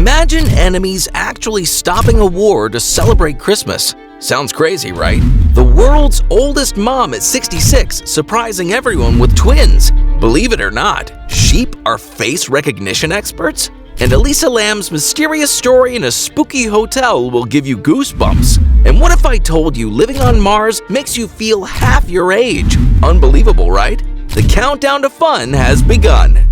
Imagine enemies actually stopping a war to celebrate Christmas. Sounds crazy, right? The world's oldest mom at 66 surprising everyone with twins. Believe it or not, sheep are face recognition experts? And Elisa Lam's mysterious story in a spooky hotel will give you goosebumps. And what if I told you living on Mars makes you feel half your age? Unbelievable, right? The countdown to fun has begun.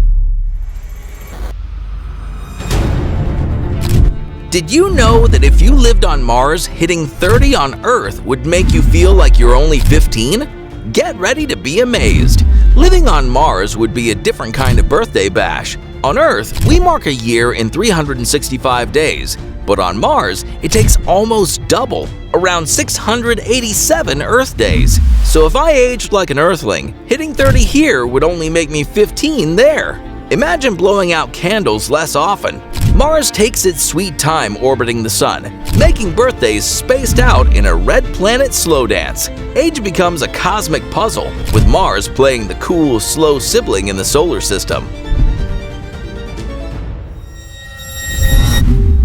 Did you know that if you lived on Mars, hitting 30 on Earth would make you feel like you're only 15? Get ready to be amazed. Living on Mars would be a different kind of birthday bash. On Earth, we mark a year in 365 days, but on Mars, it takes almost double, around 687 Earth days. So if I aged like an Earthling, hitting 30 here would only make me 15 there. Imagine blowing out candles less often. Mars takes its sweet time orbiting the sun, making birthdays spaced out in a red planet slow dance. Age becomes a cosmic puzzle, with Mars playing the cool, slow sibling in the solar system.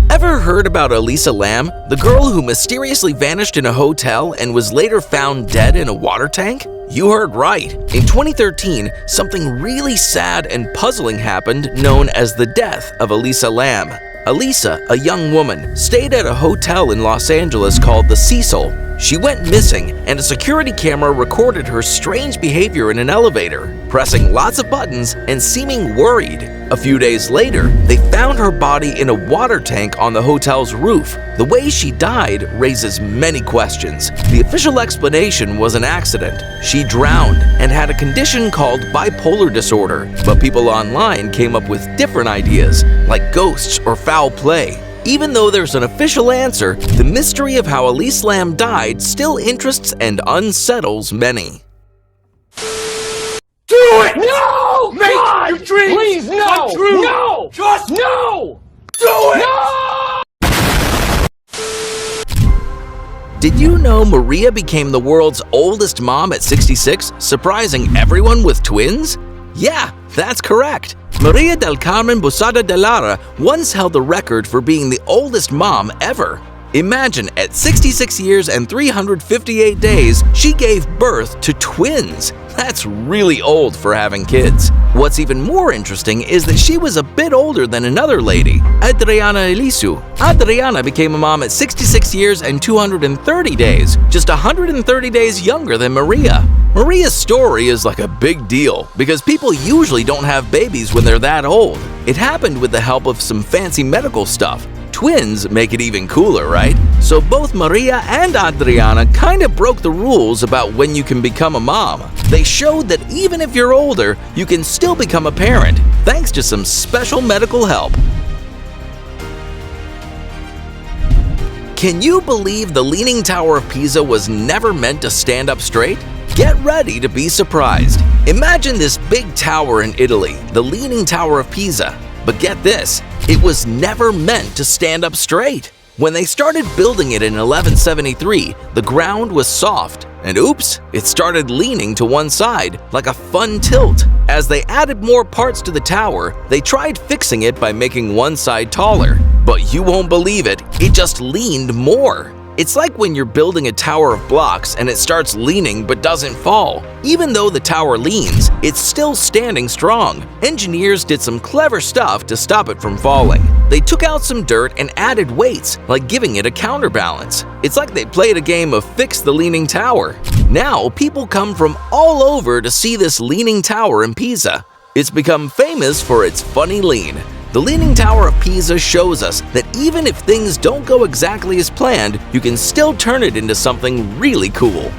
Ever heard about Elisa Lam, the girl who mysteriously vanished in a hotel and was later found dead in a water tank? You heard right. In 2013, something really sad and puzzling happened known as the death of Elisa Lam. Elisa, a young woman, stayed at a hotel in Los Angeles called the Cecil. She went missing, and a security camera recorded her strange behavior in an elevator, pressing lots of buttons and seeming worried. A few days later, they found her body in a water tank on the hotel's roof. The way she died raises many questions. The official explanation was an accident. She drowned and had a condition called bipolar disorder, but people online came up with different ideas, like ghosts or foul play. Even though there's an official answer, the mystery of how Elisa Lam died still interests and unsettles many. Do it! No! Make God! Your dreams please, no! Come true! No! Just no! Do it! No! Did you know Maria became the world's oldest mom at 66, surprising everyone with twins? Yeah, that's correct. Maria del Carmen Posada de Lara once held the record for being the oldest mom ever. Imagine, at 66 years and 358 days, she gave birth to twins. That's really old for having kids. What's even more interesting is that she was a bit older than another lady, Adriana Elisu. Adriana became a mom at 66 years and 230 days, just 130 days younger than Maria. Maria's story is like a big deal because people usually don't have babies when they're that old. It happened with the help of some fancy medical stuff. Twins make it even cooler, right? So both Maria and Adriana kind of broke the rules about when you can become a mom. They showed that even if you're older, you can still become a parent, thanks to some special medical help. Can you believe the Leaning Tower of Pisa was never meant to stand up straight? Get ready to be surprised. Imagine this big tower in Italy, the Leaning Tower of Pisa. But get this, it was never meant to stand up straight. When they started building it in 1173, the ground was soft, and oops, it started leaning to one side, like a fun tilt. As they added more parts to the tower, they tried fixing it by making one side taller. But you won't believe it, it just leaned more. It's like when you're building a tower of blocks and it starts leaning but doesn't fall. Even though the tower leans, it's still standing strong. Engineers did some clever stuff to stop it from falling. They took out some dirt and added weights, like giving it a counterbalance. It's like they played a game of Fix the Leaning Tower. Now, people come from all over to see this leaning tower in Pisa. It's become famous for its funny lean. The Leaning Tower of Pisa shows us that even if things don't go exactly as planned, you can still turn it into something really cool.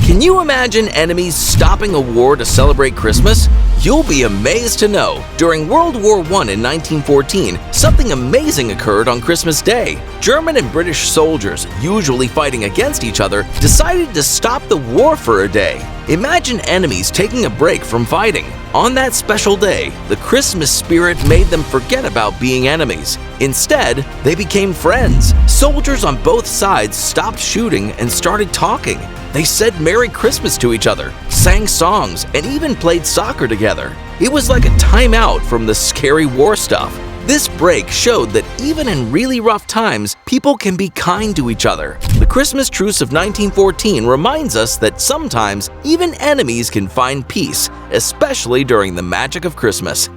Can you imagine enemies stopping a war to celebrate Christmas? You'll be amazed to know, during World War I in 1914, something amazing occurred on Christmas Day. German and British soldiers, usually fighting against each other, decided to stop the war for a day. Imagine enemies taking a break from fighting. On that special day, the Christmas spirit made them forget about being enemies. Instead, they became friends. Soldiers on both sides stopped shooting and started talking. They said Merry Christmas to each other, sang songs, and even played soccer together. It was like a timeout from the scary war stuff. This break showed that even in really rough times, people can be kind to each other. The Christmas truce of 1914 reminds us that sometimes even enemies can find peace, especially during the magic of Christmas.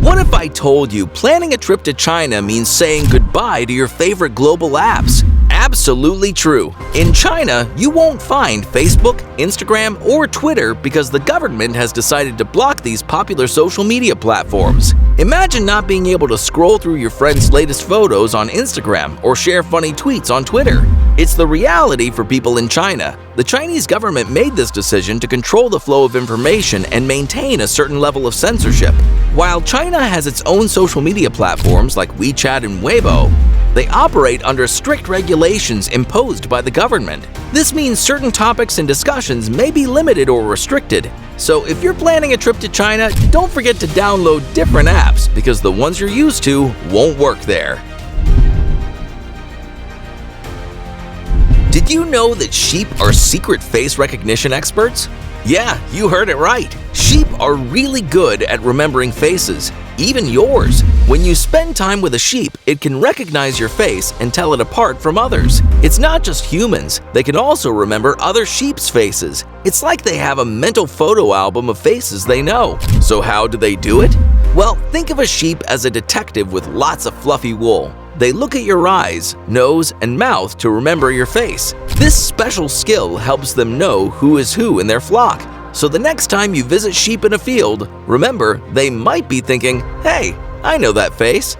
What if I told you planning a trip to China means saying goodbye to your favorite global apps? Absolutely true. In China, you won't find Facebook, Instagram, or Twitter because the government has decided to block these popular social media platforms. Imagine not being able to scroll through your friends' latest photos on Instagram or share funny tweets on Twitter. It's the reality for people in China. The Chinese government made this decision to control the flow of information and maintain a certain level of censorship. While China has its own social media platforms like WeChat and Weibo, they operate under strict regulations imposed by the government. This means certain topics and discussions may be limited or restricted. So if you're planning a trip to China, don't forget to download different apps because the ones you're used to won't work there. Did you know that sheep are secret face recognition experts? Yeah, you heard it right. Sheep are really good at remembering faces, even yours. When you spend time with a sheep, it can recognize your face and tell it apart from others. It's not just humans, they can also remember other sheep's faces. It's like they have a mental photo album of faces they know. So how do they do it? Well, think of a sheep as a detective with lots of fluffy wool. They look at your eyes, nose, and mouth to remember your face. This special skill helps them know who is who in their flock. So the next time you visit sheep in a field, remember they might be thinking, "Hey, I know that face."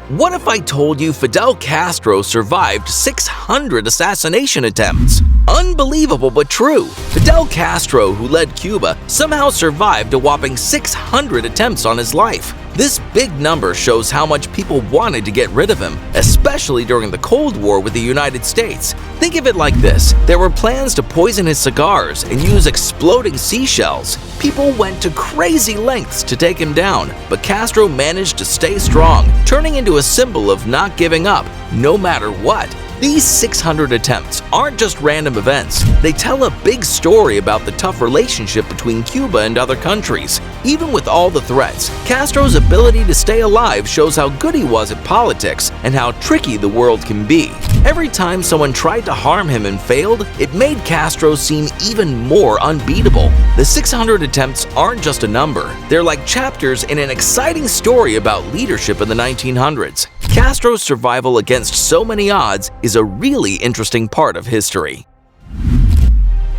What if I told you Fidel Castro survived 600 assassination attempts? Unbelievable but true. Fidel Castro, who led Cuba, somehow survived a whopping 600 attempts on his life. This big number shows how much people wanted to get rid of him, especially during the Cold War with the United States. Think of it like this. There were plans to poison his cigars and use exploding seashells. People went to crazy lengths to take him down, but Castro managed to stay strong, turning into a symbol of not giving up, no matter what. These 600 attempts aren't just random events. They tell a big story about the tough relationship between Cuba and other countries. Even with all the threats, Castro's ability to stay alive shows how good he was at politics and how tricky the world can be. Every time someone tried to harm him and failed, it made Castro seem even more unbeatable. The 600 attempts aren't just a number. They're like chapters in an exciting story about leadership in the 1900s. Castro's survival against so many odds is a really interesting part of history.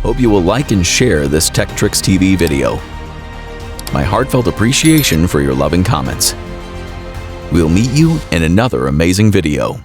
Hope you will like and share this TechTricksTv video. My heartfelt appreciation for your loving comments. We'll meet you in another amazing video.